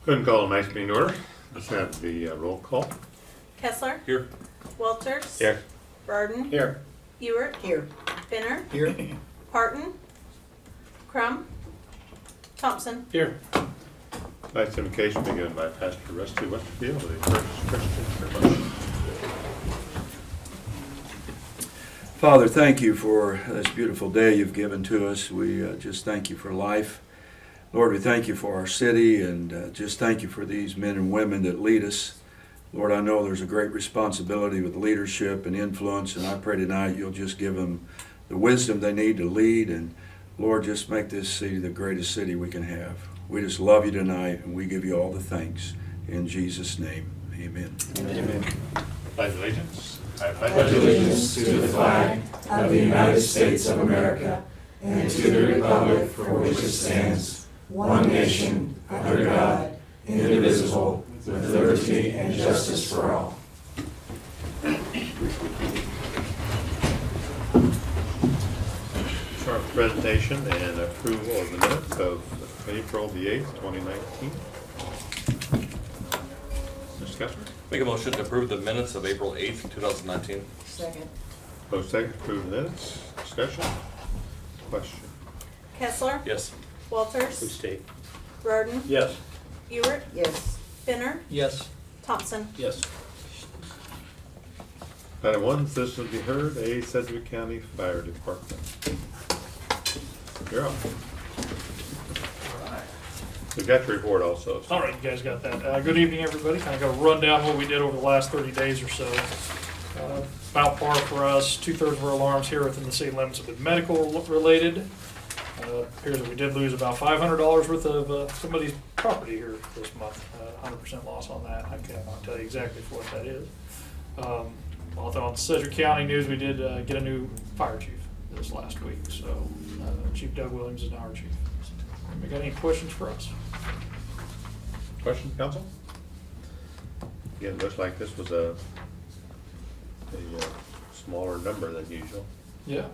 Couldn't call a nice meeting order. Let's have the roll call. Kessler. Here. Walters. Here. Burden. Here. Ewert. Here. Benner. Here. Parton. Crum. Thompson. Here. Tonight's invocation begun by Pastor Rusty Westerfield of the First Christian Church. Father, thank you for this beautiful day you've given to us. We just thank you for life. Lord, we thank you for our city, and just thank you for these men and women that lead us. Lord, I know there's a great responsibility with leadership and influence, and I pray tonight you'll just give them the wisdom they need to lead, and Lord, just make this city the greatest city we can have. We just love you tonight, and we give you all the thanks. In Jesus' name, amen. Amen. Pledge allegiance. I pledge allegiance to the flag of the United States of America and to the republic for which it stands, one nation, under God, indivisible, with liberty and justice for all. Short presentation and approval of the minutes of April the 8th, 2019. Mr. Kessler? Make a motion to approve the minutes of April 8th, 2019. Second. Both second, approve the minutes. Discussion? Question? Kessler. Yes. Walters. state. Burden. Yes. Ewert. Yes. Benner. Yes. Thompson. Yes. Item 1, citizens be heard. A, Sedgwick County Fire Department. You're up. We've got your report also. All right, you guys got that. Good evening, everybody. Kind of got to run down what we did over the last 30 days or so. About par for us. 2/3 of our alarms here within the city limits have been medical related. Appears that we did lose about $500 worth of somebody's property here this month. 100% loss on that. I can't tell you exactly for what that is. I'll So on Sedgwick County News, we did get a new fire chief this last week. So Chief Doug Williams is now our chief. So, got any questions for us? Questions, council? Again, it looks like this was a smaller number than usual, Yeah.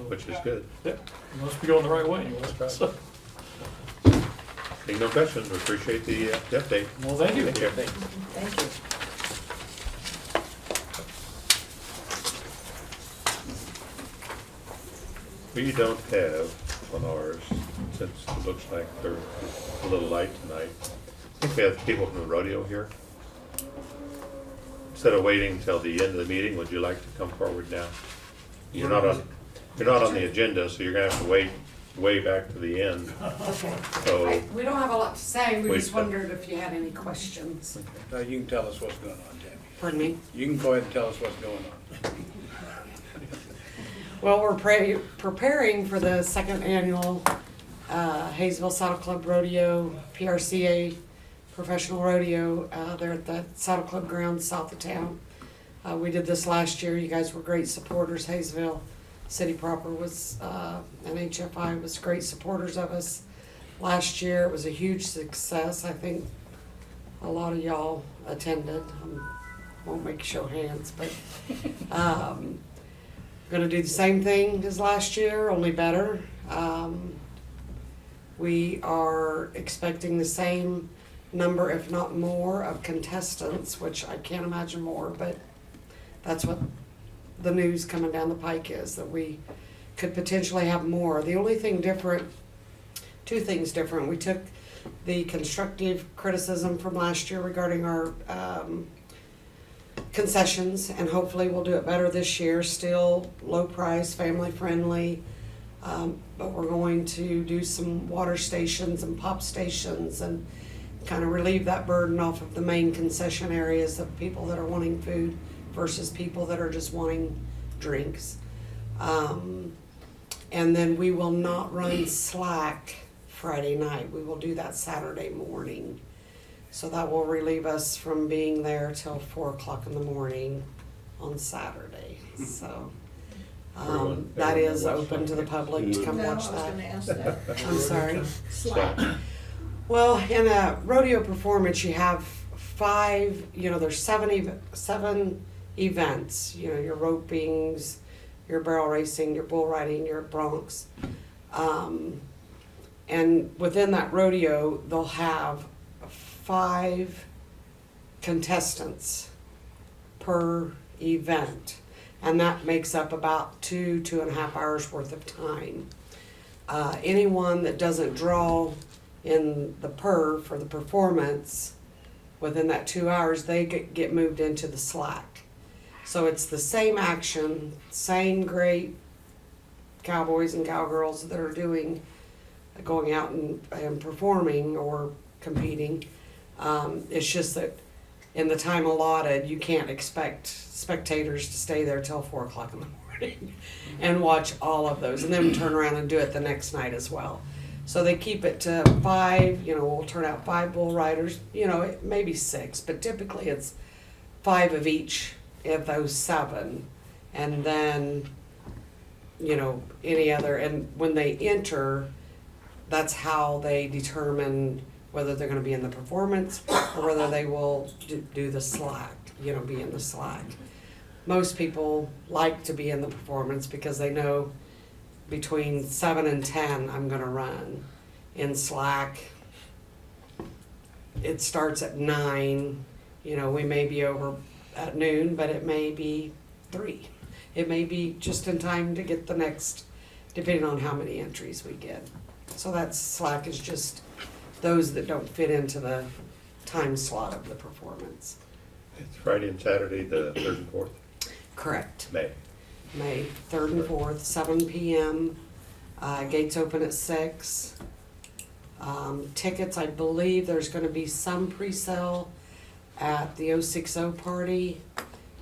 which is good. Yeah, must be going the right way anyway. That's right. So, Being no questions, we appreciate the update. well, thank you. Thank you. Thank you. We don't have on ours, since it looks like they're a little light tonight. I think we have people from the rodeo here. Instead of waiting till the end of the meeting, would you like to come forward now? You're not on the agenda, so you're gonna have to wait way back to the end. Okay. So, We don't have a lot to say, we Wait, just wondered if you had any questions. No, you can tell us what's going on, Tammy. Pardon me? You can go ahead and tell us what's going on. Well, we're preparing for the second annual Haysville Saddle Club Rodeo, PRCA Professional Rodeo. They're at the Saddle Club grounds south of town. We did this last year. You guys were great supporters. Haysville City proper was, and HFI was great supporters of us last year. It was a huge success. I think a lot of y'all attended. Won't make you show hands, but gonna do the same thing as last year, only better. We are expecting the same number, if not more, of contestants, which I can't imagine more, but that's what the news coming down the pike is, that we could potentially have more. The only thing different, two things different. We took the constructive criticism from last year regarding our concessions, and hopefully we'll do it better this year. Still low price, family friendly, but we're going to do some water stations and pop stations and kind of relieve that burden off of the main concession areas of people that are wanting food versus people that are just wanting drinks. And then we will not run slack Friday night. We will do that Saturday morning. So that will relieve us from being there till 4 o'clock in the morning on Saturday. So that is open to the public to come No, I watch was that. gonna ask that. I'm sorry. Slack. Well, in a rodeo performance, you have five, there's seven events. Your ropings, your barrel racing, your bull riding, your broncs. And within that rodeo, they'll have 5 contestants per event. And that makes up about 2.5 hours worth of time. Anyone that doesn't draw in the for the performance within that 2 hours, they get moved into the slack. So it's the same action, same great cowboys and cowgirls that are going out and performing or competing. It's just that in the time allotted, you can't expect spectators to stay there till 4 o'clock in the morning and watch all of those and then turn around and do it the next night as well. So they keep it to 5, we'll turn out 5 bull riders, maybe 6, but typically it's 5 of each of those 7. And then, any other, and when they enter, that's how they determine whether they're going to be in the performance or whether they will do the slack, be in the slack. Most people like to be in the performance because they know between 7 and 10 I'm going to run. In slack, it starts at 9. We may be over at noon, but it may be 3. It may be just in time to get the next, depending on how many entries we get. So that's slack is just those that don't fit into the time slot of the performance. it's Friday and Saturday, the 3rd and 4th, Correct. May. May 3rd and 4th, 7 p.m. Gates open at 6. Tickets, I believe there's going to be some pre-sale at the 060 party.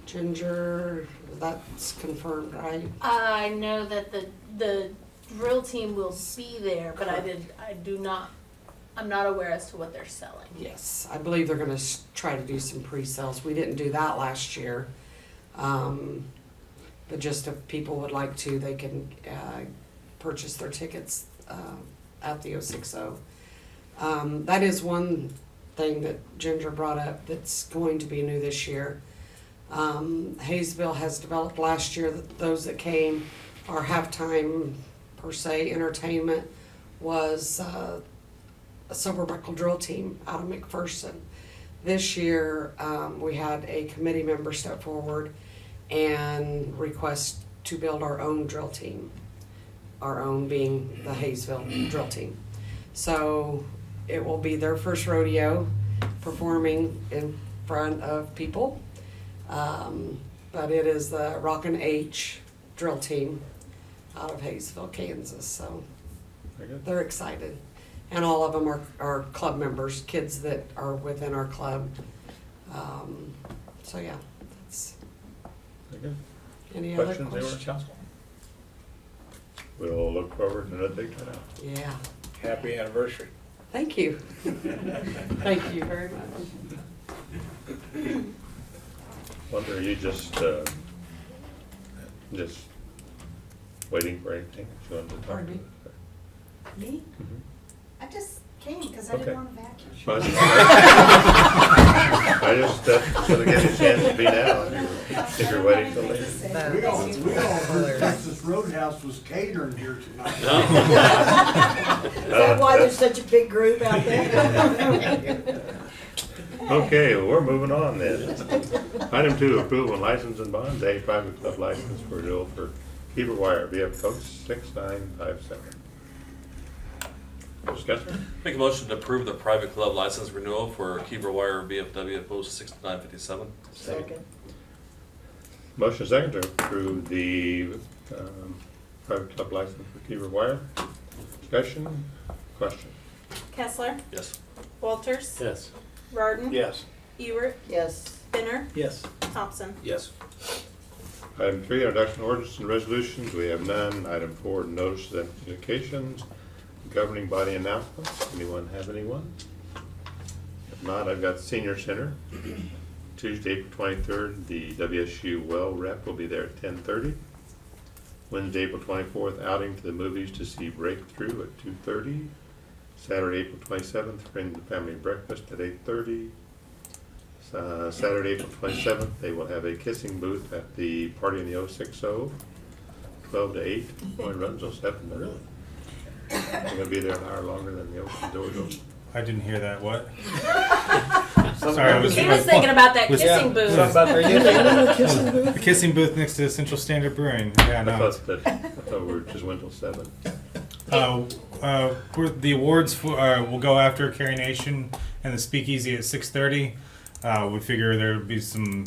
Ginger, that's confirmed, right? I know that the drill team will be there, but I'm not aware as to what they're selling. Yes, I believe they're going to try to do some pre-sales. We didn't do that last year. But just if people would like to, they can purchase their tickets at the 060. That is one thing that Ginger brought up that's going to be new this year. Haysville has developed last year, that those that came, our halftime per se entertainment was a silver buckle drill team out of McPherson. This year, we had a committee member step forward and request to build our own drill team. Our own being the Haysville drill team. So it will be their first rodeo performing in front of people. But it is the Rockin' H drill team out of Haysville, Kansas. So Very good. they're excited. And all of them are club members, kids that are within our club. So yeah, that's, Very good. any other Questions, anyone? questions? We'll look forward to another big turnout. Yeah, Happy anniversary. thank you. Thank you very much. Wonder, are you just waiting for anything? You wanted to talk Pardon to me? us? Me? Mhm. I just came because I Okay. didn't want to vacuum. Fine. I just, sort of give you a chance to be now, if you're waiting till later. We all heard Texas Roadhouse was catering here tonight. Is that why there's such a big group out there? Okay, well, we're moving on then. Item 2, approval and license and bonds, a private club license for renewal for Keever Wire, VF code 6957. Discussion? Make a motion to approve the private club license renewal for Keever Wire VFW post 6957. Second. Motion second to approve the private club license for Keever Wire. Discussion? Question? Kessler, Yes. Walters, Yes. Rardon. Yes. Ewert, Yes. Spinner, Yes. Thompson. Yes. Item 3, introduction ordinance and resolutions, we have none. Item 4, notices and communications, governing body announcements. Anyone have anyone? If not, I've got Senior Center. Tuesday, April 23rd, the WSU Well Rep will be there at 10:30. Wednesday, April 24th, outing to the movies to see Breakthrough at 2:30. Saturday, April 27th, bring the family breakfast at 8:30. Saturday, April 27th, they will have a kissing booth at the party in the 060, 12 to 8. Only runs till 7:30. They're gonna be there an hour longer than the open doors open. I didn't hear that. What? Sorry, I was. He was thinking about that was- kissing booth. Something about their The kissing booth next to Central Standard Brewing. Yeah, I no. thought we were just went till 7. The awards for, will go after Carrie Nation and the Speakeasy at 6:30. We figure there would be some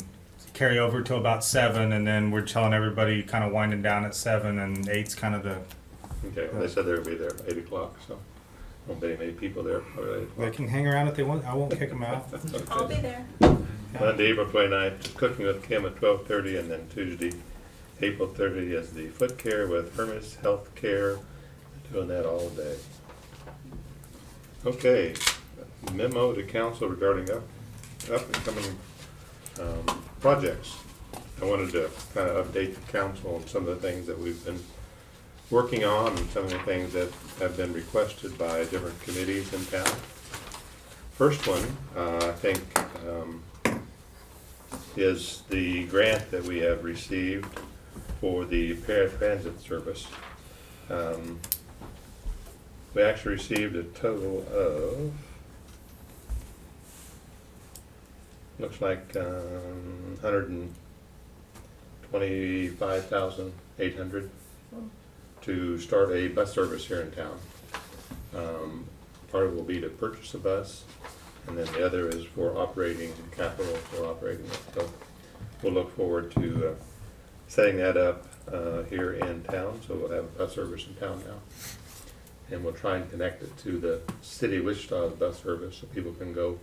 carryover till about 7, and then we're telling everybody kind of winding down at 7, and 8's kind of the. Okay, well, they said they would be there at 8 o'clock, so won't be many people there. Probably 8 They o'clock. can hang around if they want. I won't kick them out. I'll be there. Monday, April 29th, cooking with Kim at 12:30, and then Tuesday, April 30th is the foot care with Hermes Health Care. Doing that all day. Okay, memo to council regarding up and coming projects. I wanted to kind of update the council on some of the things that we've been working on and some of the things that have been requested by different committees in town. First one, I think, is the grant that we have received for the paratransit service. We actually received a total of, looks like $125,800 to start a bus service here in town. Part of it will be to purchase a bus, and then the other is for operating capital for operating it. So we'll look forward to setting that up here in town, so we'll have a bus service in town now. And we'll try and connect it to the city of Wichita's bus service so people can go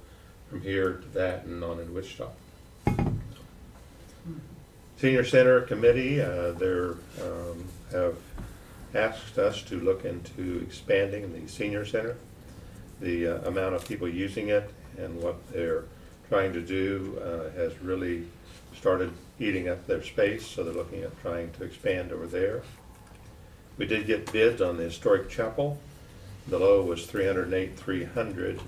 from here to that and on in Wichita. Senior Center Committee, they have asked us to look into expanding the senior center, the amount of people using it and what they're trying to do has really started eating up their space, so they're looking at trying to expand over there. We did get bids on the historic chapel. The low was $308,300.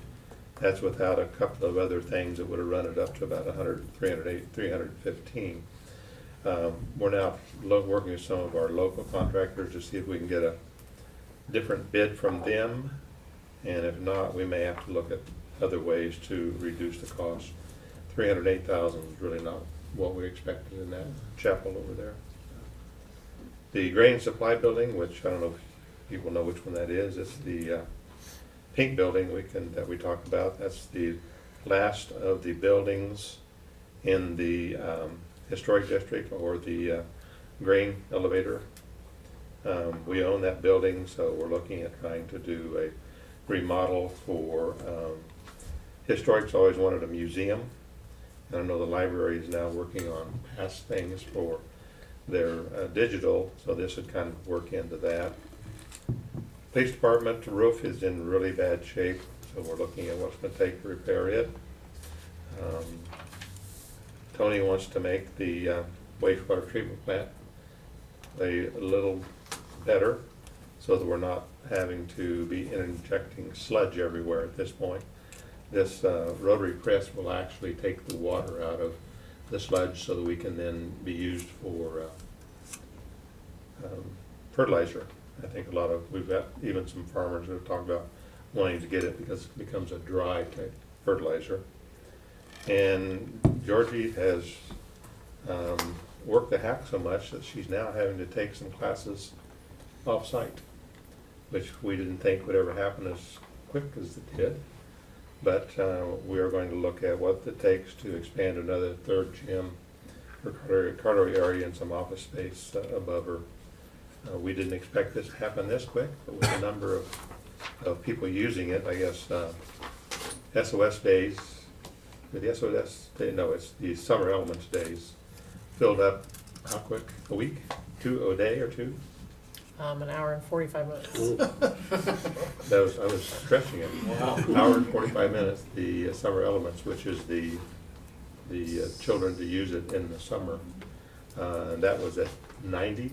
That's without a couple of other things that would have run it up to about $315. We're now working with some of our local contractors to see if we can get a different bid from them, and if not, we may have to look at other ways to reduce the cost. $308,000 is really not what we expected in that chapel over there. The grain supply building, which I don't know if people know which one that is, it's the pink building that we talked about. That's the last of the buildings in the historic district, or the grain elevator. We own that building, so we're looking at trying to do a remodel for, historic's always wanted a museum. And I know the library is now working on past things for their digital, so this would kind of work into that. Police department roof is in really bad shape, so we're looking at what's going to take to repair it. Tony wants to make the wastewater treatment plant a little better, so that we're not having to be injecting sludge everywhere at this point. This rotary press will actually take the water out of the sludge so that we can then be used for fertilizer. I think we've got even some farmers that have talked about wanting to get it because it becomes a dry type fertilizer. And Georgie has worked the hack so much that she's now having to take some classes off-site, which we didn't think would ever happen as quick as it did. But we are going to look at what it takes to expand another third gym for cargo area and some office space above her. We didn't expect this to happen this quick, but with the number of people using it, I guess SOS days, the SOS day, no, it's the Summer Elements days, filled up how quick? A week? A day or two? An hour and 45 minutes. I was stretching it. Wow. Hour and 45 minutes, the Summer Elements, which is the children to use it in the summer. And that was at 90.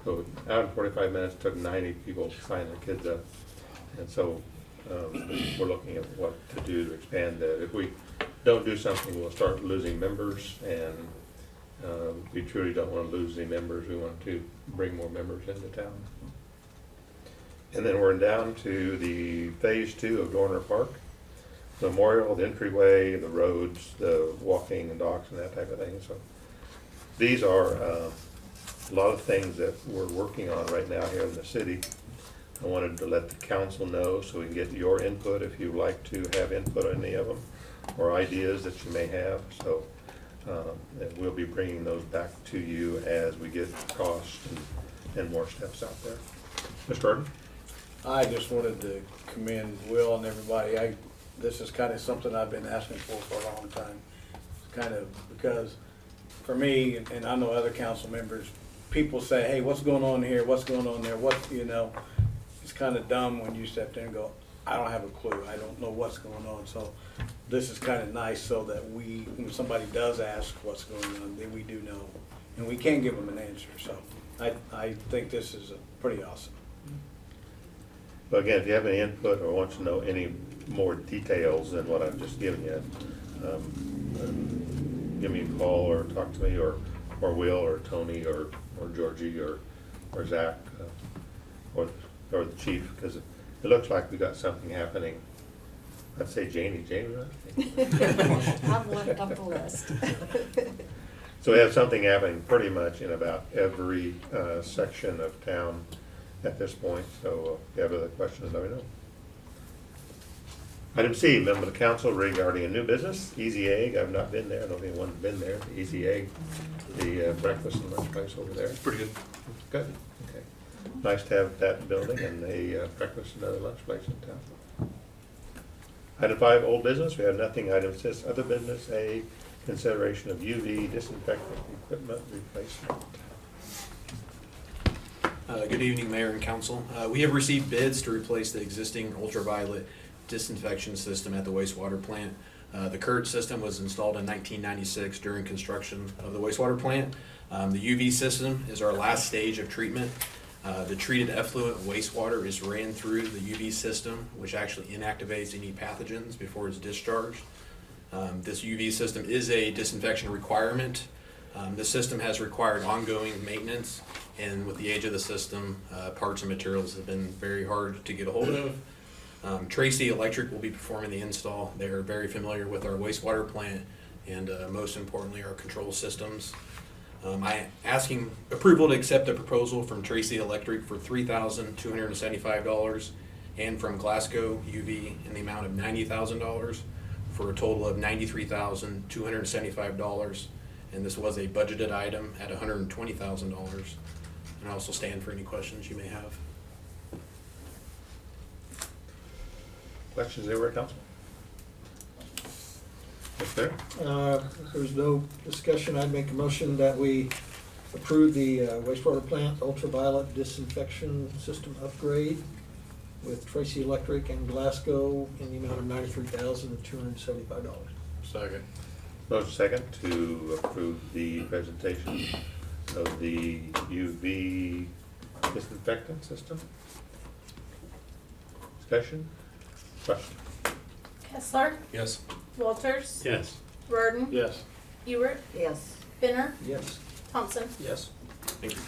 So hour and 45 minutes took 90 people to sign the kids up. And so we're looking at what to do to expand that. If we don't do something, we'll start losing members, and we truly don't want to lose any members. We want to bring more members into town. And then we're down to the phase 2 of Dorner Park. The memorial, the entryway, the roads, the walking and docks and that type of thing. So these are a lot of things that we're working on right now here in the city. I wanted to let the council know so we can get your input if you'd like to have input on any of them or ideas that you may have. So and we'll be bringing those back to you as we get costs and more steps out there. Mr. Gordon? I just wanted to commend Will and everybody. This is kind of something I've been asking for a long time. It's kind of because for me, and I know other council members, people say, hey, what's going on here? What's going on there? It's kind of dumb when you step there and go, I don't have a clue. I don't know what's going on. So this is kind of nice so that when somebody does ask what's going on, then we do know. And we can give them an answer. So I think this is pretty awesome. But again, if you have any input or want to know any more details than what I've just given you, give me a call or talk to me or Will or Tony or Georgie or Zach or the chief, because it looks like we got something happening. I'd say Janie, I'm left off the list. So we have something happening pretty much in about every section of town at this point. So if you have other questions, let me know. Item C, member of the council regarding a new business, Easy Egg. I've not been there. I don't think anyone's been there. Easy Egg, the breakfast and lunch place over there. Pretty good. Good. Okay. Nice to have that building and a breakfast and other lunch place in town. Item 5, old business. We have nothing. Item 6, other business. A, consideration of UV disinfectant equipment replacement. Good evening, Mayor and Council. We have received bids to replace the existing ultraviolet disinfection system at the wastewater plant. The current system was installed in 1996 during construction of the wastewater plant. The UV system is our last stage of treatment. The treated effluent wastewater is ran through the UV system, which actually inactivates any pathogens before it's discharged. This UV system is a disinfection requirement. The system has required ongoing maintenance, and with the age of the system, parts and materials have been very hard to get a hold of. Tracy Electric will be performing the install. They are very familiar with our wastewater plant and most importantly our control systems. I'm asking approval to accept the proposal from Tracy Electric for $3,275 and from Glasgow UV in the amount of $90,000 for a total of $93,275. And this was a budgeted item at $120,000. And I also stand for any questions you may have. Questions anywhere, council? Yes, sir. If there's no discussion, I'd make a motion that we approve the wastewater plant ultraviolet disinfection system upgrade with Tracy Electric and Glasgow in the amount of $93,275. Second. Motion second to approve the presentation of the UV disinfectant system. Discussion? Question? Kessler, Yes. Walters, Yes. Burden, Yes. Ewert, Yes. Benner, Yes. Thompson. Yes. Thank you.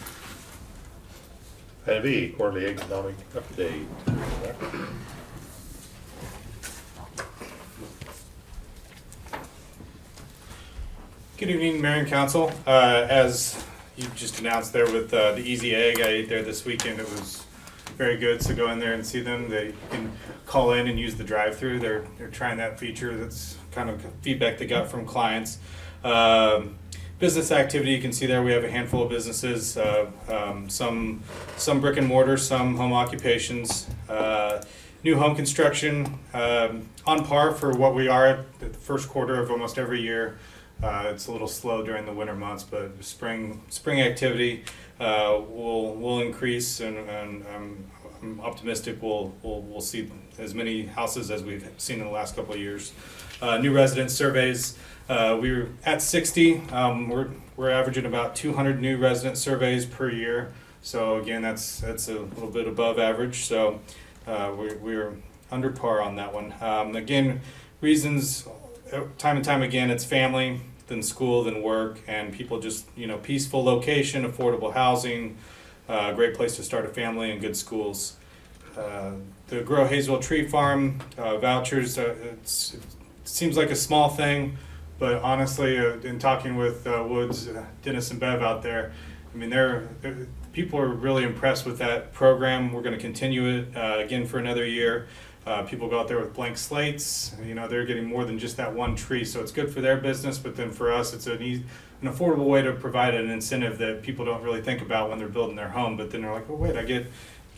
Item B, quarterly economic update. Good evening, Mayor and Council. As you just announced there with the Easy Egg, I ate there this weekend. It was very good, so go in there and see them. They can call in and use the drive-through. They're trying that feature. That's kind of feedback they got from clients. Business activity, you can see there we have a handful of businesses, some brick and mortar, some home occupations. New home construction, on par for what we are at the first quarter of almost every year. It's a little slow during the winter months, but spring activity will increase, and I'm optimistic we'll see as many houses as we've seen in the last couple of years. New resident surveys, we were at 60. We're averaging about 200 new resident surveys per year. So again, that's a little bit above average. So we're under par on that one. Again, reasons. Time and time again, it's family, then school, then work, and people just, peaceful location, affordable housing, great place to start a family, and good schools. The Grow Haysville Tree Farm vouchers, it seems like a small thing, but honestly, in talking with Woods, Dennis, and Bev out there, I mean, people are really impressed with that program. We're going to continue it again for another year. People go out there with blank slates. They're getting more than just that one tree, so it's good for their business. But then for us, it's an affordable way to provide an incentive that people don't really think about when they're building their home. But then they're like, "Oh wait, I get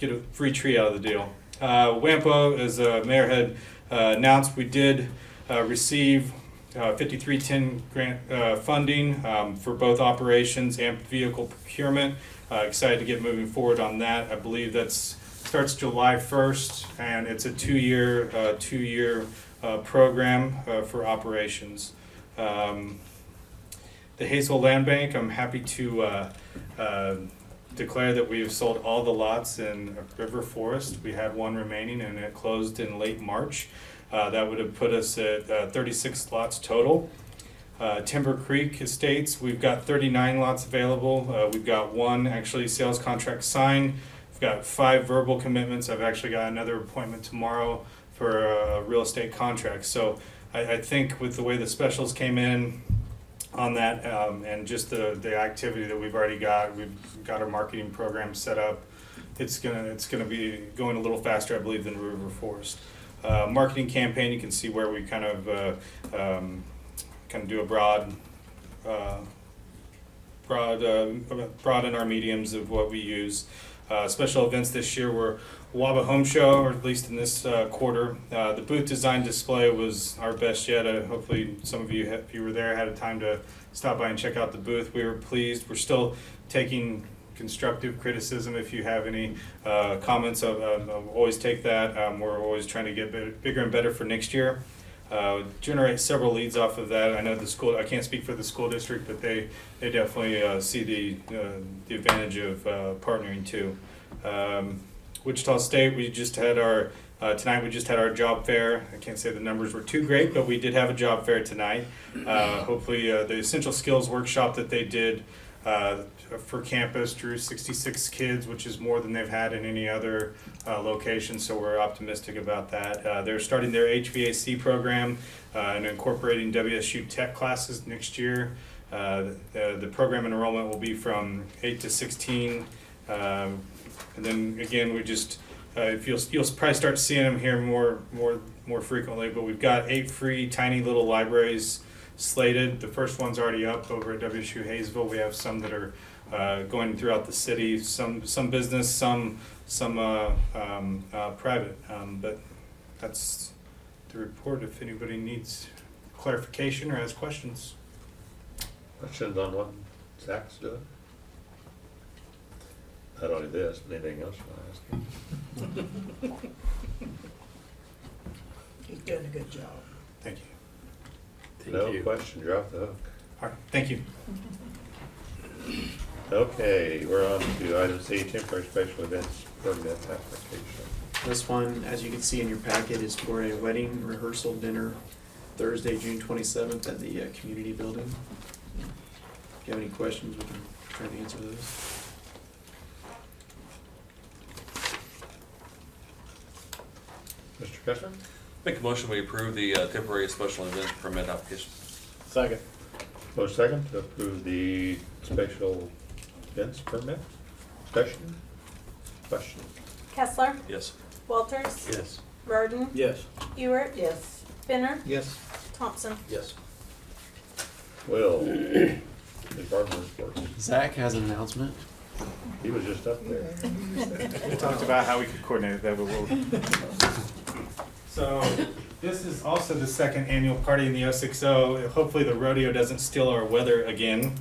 a free tree out of the deal." WAMPO, as the mayor had announced, we did receive 5310 grant funding for both operations and vehicle procurement. Excited to get moving forward on that. I believe that's starts July 1st, and it's a two-year program for operations. The Haysville Land Bank, I'm happy to declare that we have sold all the lots in River Forest. We had one remaining, and it closed in late March. That would have put us at 36 lots total. Timber Creek Estates, we've got 39 lots available. We've got one actually sales contract signed. I've got 5 verbal commitments. I've actually got another appointment tomorrow for a real estate contract. So I think with the way the specials came in on that and just the activity that we've already got, we've got our marketing program set up. It's gonna be going a little faster, I believe, than River Forest. Marketing campaign, you can see where we kind of do a broaden our mediums of what we use. Special events this year were Waba Home Show, or at least in this quarter. The booth design display was our best yet. Hopefully some of you, if you were there, had a time to stop by and check out the booth. We were pleased. We're still taking constructive criticism. If you have any comments, I'll always take that. We're always trying to get bigger and better for next year. generate several leads off of that. I know the school, I can't speak for the school district, but they definitely see the advantage of partnering too. Wichita State, we just had our, tonight we just had our job fair. I can't say the numbers were too great, but we did have a job fair tonight. Hopefully the essential skills workshop that they did for campus drew 66 kids, which is more than they've had in any other location, so we're optimistic about that. They're starting their HVAC program and incorporating WSU tech classes next year. The program enrollment will be from 8 to 16. And then again, we just, you'll probably start seeing them here more frequently, but we've got 8 free tiny little libraries slated. The first one's already up over at WSU Haysville. We have some that are going throughout the city, some business, some private. But that's the report if anybody needs clarification or has questions. Questions on what Zach's doing? Not only this, but anything else you want to ask him? He's doing a good job. Thank you. No question, you're off the hook. All right, thank you. Okay, we're on to item C, temporary special events permit application. This one, as you can see in your packet, is for a wedding rehearsal dinner Thursday, June 27th at the community building. If you have any questions, we can try to answer those. Mr. Kessler? Make a motion, we approve the temporary special event permit application. Second. Motion second to approve the special events permit. Discussion? Question? Kessler, Yes. Walters, Yes. Roden, Yes. Ewert, Yes. Finner, Yes. Thompson. Yes. Will, Department report. Zach has an announcement. He was just up there. We talked about how we could coordinate that, but we'll. So this is also the second annual party in the 060. Hopefully the rodeo doesn't steal our weather again.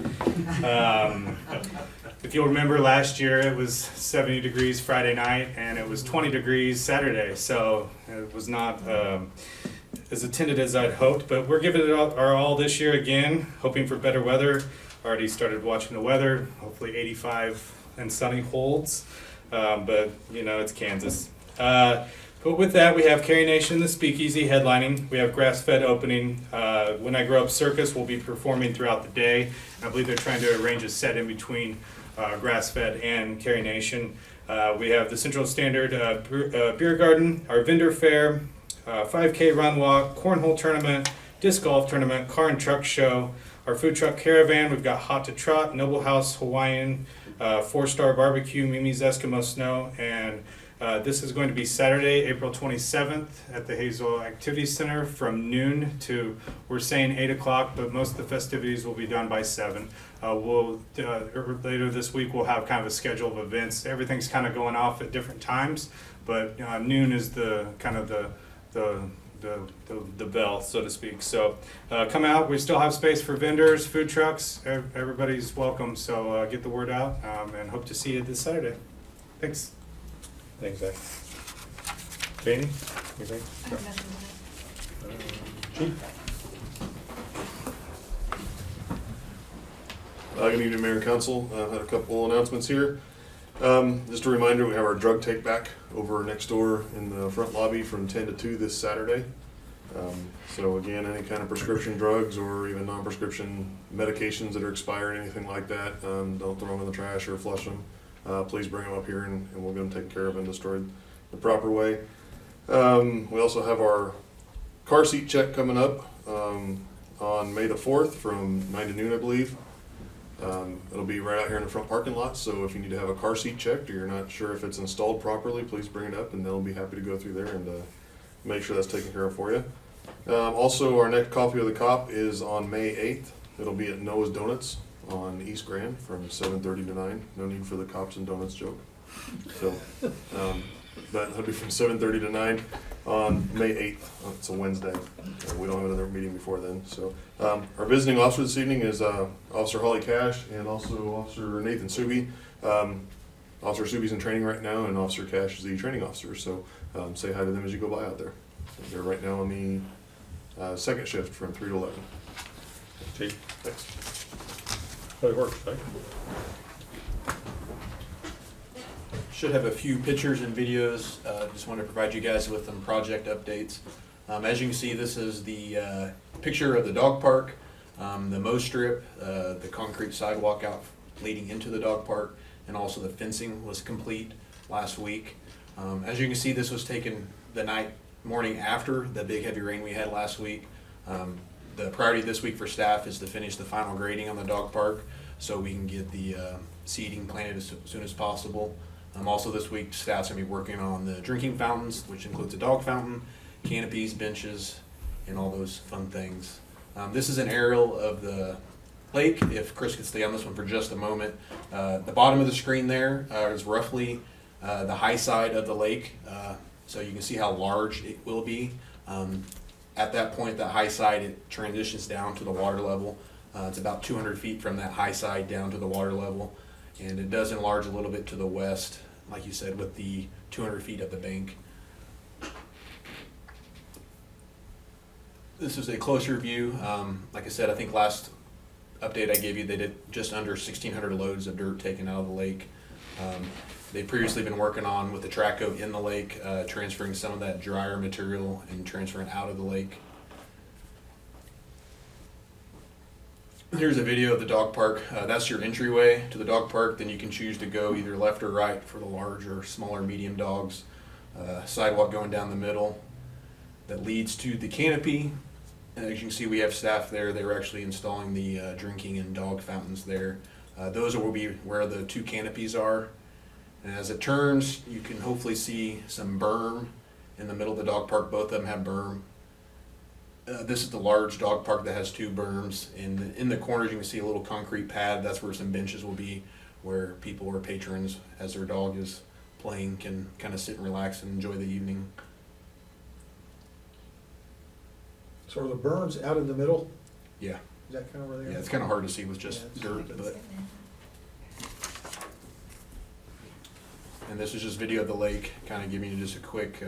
If you'll remember last year, it was 70 degrees Friday night and it was 20 degrees Saturday. So it was not as attended as I'd hoped, but we're giving it our all this year again, hoping for better weather. Already started watching the weather. Hopefully 85 and sunny holds, but you know, it's Kansas. But with that, we have Carrie Nation, the Speakeasy headlining. We have Grass Fed opening. When I Grow Up Circus will be performing throughout the day. I believe they're trying to arrange a set in between Grass Fed and Carrie Nation. We have the Central Standard Beer Garden, our vendor fair, 5K run walk, cornhole tournament, disc golf tournament, car and truck show, our food truck caravan. We've got Hot to Trot, Noble House Hawaiian, 4-Star Barbecue, Mimi's Eskimo Snow, and this is going to be Saturday, April 27th at the Haysville Activity Center from noon to, we're saying 8 o'clock, but most of the festivities will be done by 7. Later this week we'll have kind of a schedule of events. Everything's kind of going off at different times, but noon is the kind of the bell, so to speak. So come out. We still have space for vendors, food trucks. Everybody's welcome. So get the word out and hope to see you this Saturday. Thanks. Thanks, Zach. Janie, anything? Chief? Good evening, Mayor and Council. I had a couple announcements here. Just a reminder, we have our drug take back over next door in the front lobby from 10 to 2 this Saturday. So again, any kind of prescription drugs or even non-prescription medications that are expired, anything like that, don't throw them in the trash or flush them. Please bring them up here and we'll get them taken care of and destroyed the proper way. We also have our car seat check coming up on May the 4th from 9 to noon, I believe. It'll be right out here in the front parking lot, so if you need to have a car seat checked or you're not sure if it's installed properly, please bring it up and they'll be happy to go through there and make sure that's taken care of for you. Also, our next Coffee with the Cop is on May 8th. It'll be at Noah's Donuts on East Grand from 7:30 to 9. No need for the cops and donuts joke. So, but it'll be from 7:30 to 9 on May 8th. It's a Wednesday. We don't have another meeting before then. So, our visiting officer this evening is Officer Holly Cash and also Officer Nathan Subi. Officer Subi's in training right now, and Officer Cash is the training officer. So, say hi to them as you go by out there. They're right now on the second shift from 3 to 11. Chief, Thanks. how it works, right? Should have a few pictures and videos. Just want to provide you guys with some project updates. As you can see, this is the picture of the dog park, the mow strip, the concrete sidewalk out leading into the dog park, and also the fencing was complete last week. As you can see, this was taken the morning after the big heavy rain we had last week. The priority this week for staff is to finish the final grading on the dog park so we can get the seeding planted as soon as possible. Also this week, staff's gonna be working on the drinking fountains, which includes a dog fountain, canopies, benches, and all those fun things. This is an aerial of the lake, if Chris could stay on this one for just a moment. The bottom of the screen there is roughly the high side of the lake, so you can see how large it will be. At that point, that high side, it transitions down to the water level. It's about 200 feet from that high side down to the water level, and it does enlarge a little bit to the west, like you said, with the 200 feet of the bank. This is a closer view. Like I said, I think last update I gave you, they did just under 1,600 loads of dirt taken out of the lake. They've previously been working on, with the track coat in the lake, transferring some of that drier material and transferring out of the lake. Here's a video of the dog park. That's your entryway to the dog park. Then you can choose to go either left or right for the large or smaller medium dogs. Sidewalk going down the middle that leads to the canopy. And as you can see, we have staff there. They were actually installing the drinking and dog fountains there. Those will be where the 2 canopies are. And as it turns, you can hopefully see some berm in the middle of the dog park. Both of them have berm. This is the large dog park that has 2 berms. In the corners, you can see a little concrete pad. That's where some benches will be, where people or patrons, as their dog is playing, can kind of sit and relax and enjoy the evening. So are the berms out in the middle? Yeah. Is that kind of where they are? Yeah, it's kind of hard to see with just Yeah, dirt, but. And this is just video of the lake, kind of giving you just a quick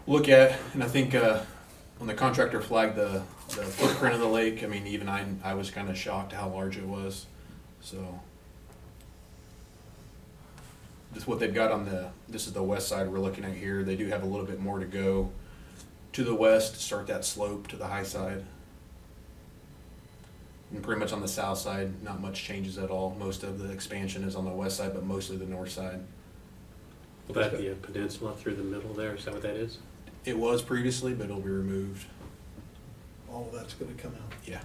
look at. And I think when the contractor flagged the footprint of the lake, I mean, even I was kind of shocked how large it was. So this is what they've got on this is the west side we're looking at here. They do have a little bit more to go to the west to start that slope to the high side. And pretty much on the south side, not much changes at all. Most of the expansion is on the west side, but mostly the north side. Will that be a peninsula through the middle there? Is that what that is? It was previously, but it'll be removed. All of that's gonna come out. Yeah.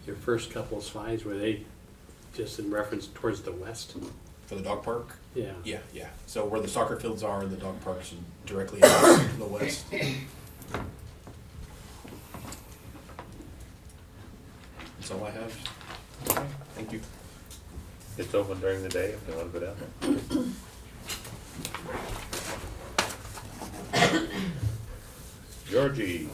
Your first couple of slides, were they just in reference towards the west? For the dog park? Yeah. Yeah, yeah. So where the soccer fields are, the dog park's directly to the west. That's all I have. Thank you. It's open during the day if they want to go down there. Georgie.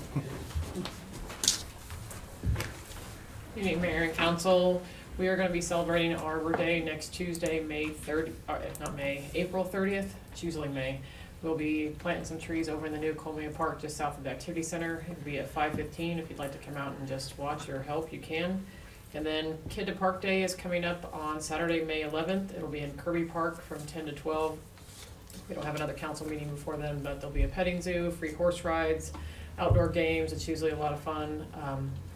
Good evening, Mayor and Council. We are going to be celebrating Arbor Day next Tuesday, April 30th. It's usually May. We'll be planting some trees over in the new Colmia Park just south of the Activity Center. It'll be at 5:15. If you'd like to come out and just watch or help, you can. And then Kid to Park Day is coming up on Saturday, May 11th. It'll be in Kirby Park from 10 to 12. We don't have another council meeting before then, but there'll be a petting zoo, free horse rides, outdoor games. It's usually a lot of fun.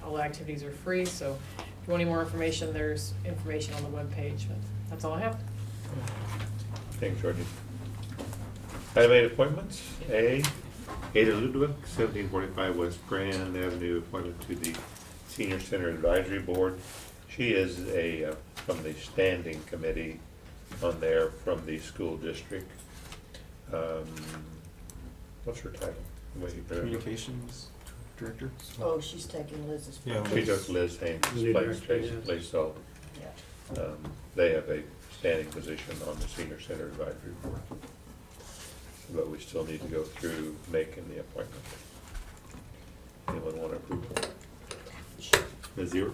All the activities are free, so if you want any more information, there's information on the webpage. But that's all I have. Thanks, Georgie. Item 8, appointments. A, Ada Ludwig, 1745 West Grand Avenue, appointment to the Senior Center Advisory Board. She is from the standing committee on there from the school district. What's her title? Communications Director? Oh, she's taking Liz's. Yeah. She took Liz Haynes' New place, director, basically, yes. so Yeah. they have a standing position on the Senior Center Advisory Board. But we still need to go through making the appointment. Anyone want to approve? Ms. Ewer?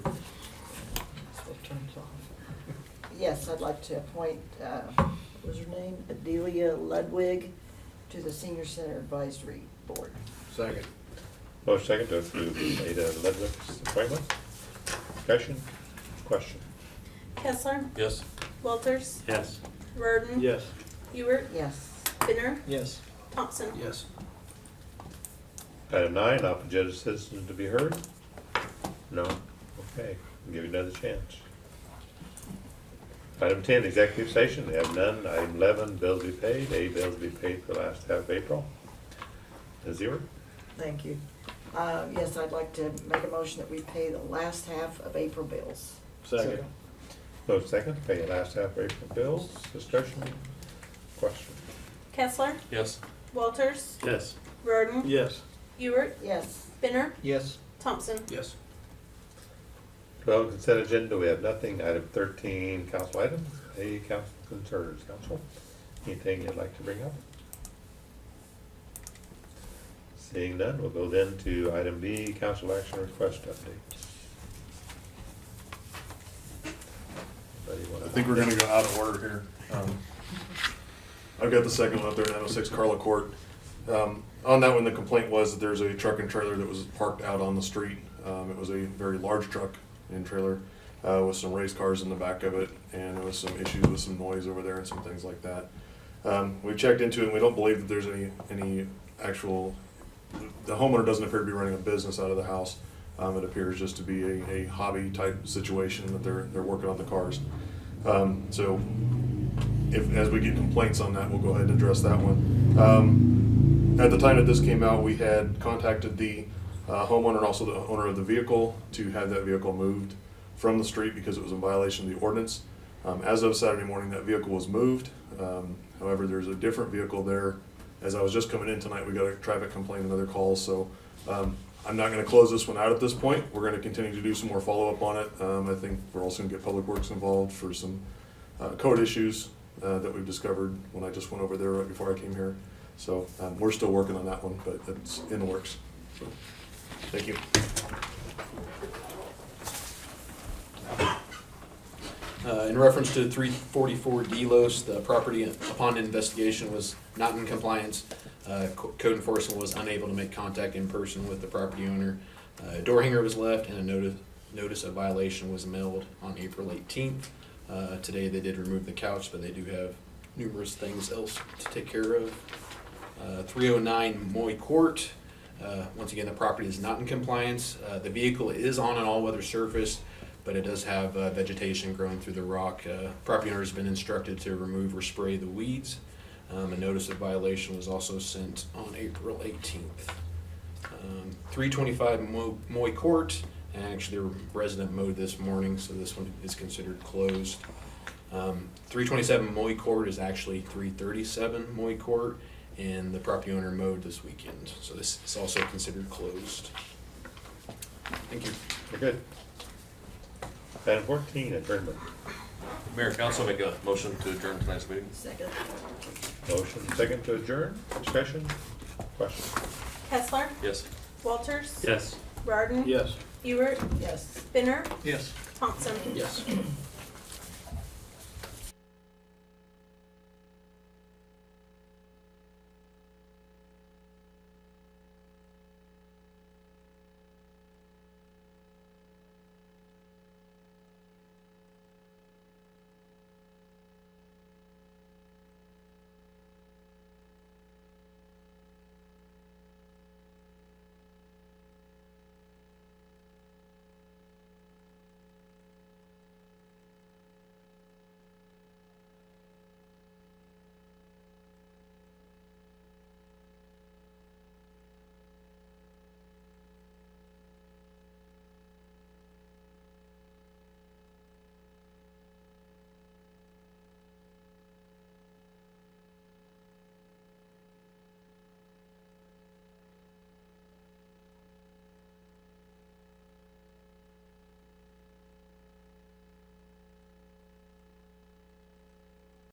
Yes, I'd like to appoint, what was her name? Adelia Ludwig to the Senior Center Advisory Board. Second. Motion second to approve Ada Ledwick's appointment. Discussion, question. Kessler, Yes. Walters, Yes. Roden, Yes. Ewert, Yes. Binner, Yes. Thompson. Yes. Item 9, opportunity of citizens to be heard? No? Okay, I'll give you another chance. Item 10, executive session, we have none. Item 11, bills to be paid. A, bills to be paid for last half of April. Ms. Ewert? Thank you. Yes, I'd like to make a motion that we pay the last half of April bills. Second. Vote second, pay the last half of April bills. Discussion, question. Kessler, Yes. Walters, Yes. Roden, Yes. Ewert, Yes. Binner, Yes. Thompson. Yes. 12, consent agenda, we have nothing. Item 13, council items. A, council concerns. Council, anything you'd like to bring up? Seeing none, we'll go then to item B, council action request update. Anybody wanna- I think we're gonna go out of order here. I've got the second one up there, 906 Carla Court. On that one, the complaint was that there's a truck and trailer that was parked out on the street. It was a very large truck and trailer with some race cars in the back of it, and there was some issues with some noise over there and some things like that. We checked into it, and we don't believe that there's any actual, the homeowner doesn't appear to be running a business out of the house. It appears just to be a hobby type situation that they're working on the cars. So as we get complaints on that, we'll go ahead and address that one. At the time that this came out, we had contacted the homeowner and also the owner of the vehicle to have that vehicle moved from the street because it was in violation of the ordinance. As of Saturday morning, that vehicle was moved. However, there's a different vehicle there. As I was just coming in tonight, we got a traffic complaint and other calls, so I'm not gonna close this one out at this point. We're gonna continue to do some more follow-up on it. I think we're also gonna get Public Works involved for some code issues that we've discovered when I just went over there right before I came here. So we're still working on that one, but it's in the works. So, thank you. In reference to 344 Delos, the property upon investigation was not in compliance. Code enforcement was unable to make contact in person with the property owner. A door hanger was left and a notice of violation was mailed on April 18th. Today they did remove the couch, but they do have numerous things else to take care of. 309 Moy Court. Once again, the property is not in compliance. The vehicle is on an all-weather surface, but it does have vegetation growing through the rock. Property owner has been instructed to remove or spray the weeds. A notice of violation was also sent on April 18th. 325 Moy Court, and actually the resident mowed this morning, so this one is considered closed. 327 Moy Court is actually 337 Moy Court, and the property owner mowed this weekend, so this is also considered closed. Thank you. We're good. Item 14, adjournment. Mayor and council make a motion to adjourn tonight's meeting. Second. Motion second to adjourn. Discussion, question. Kessler, Yes. Walters, Yes. Roden, Yes. Ewert, Yes. Binner, Yes. Thompson. Yes.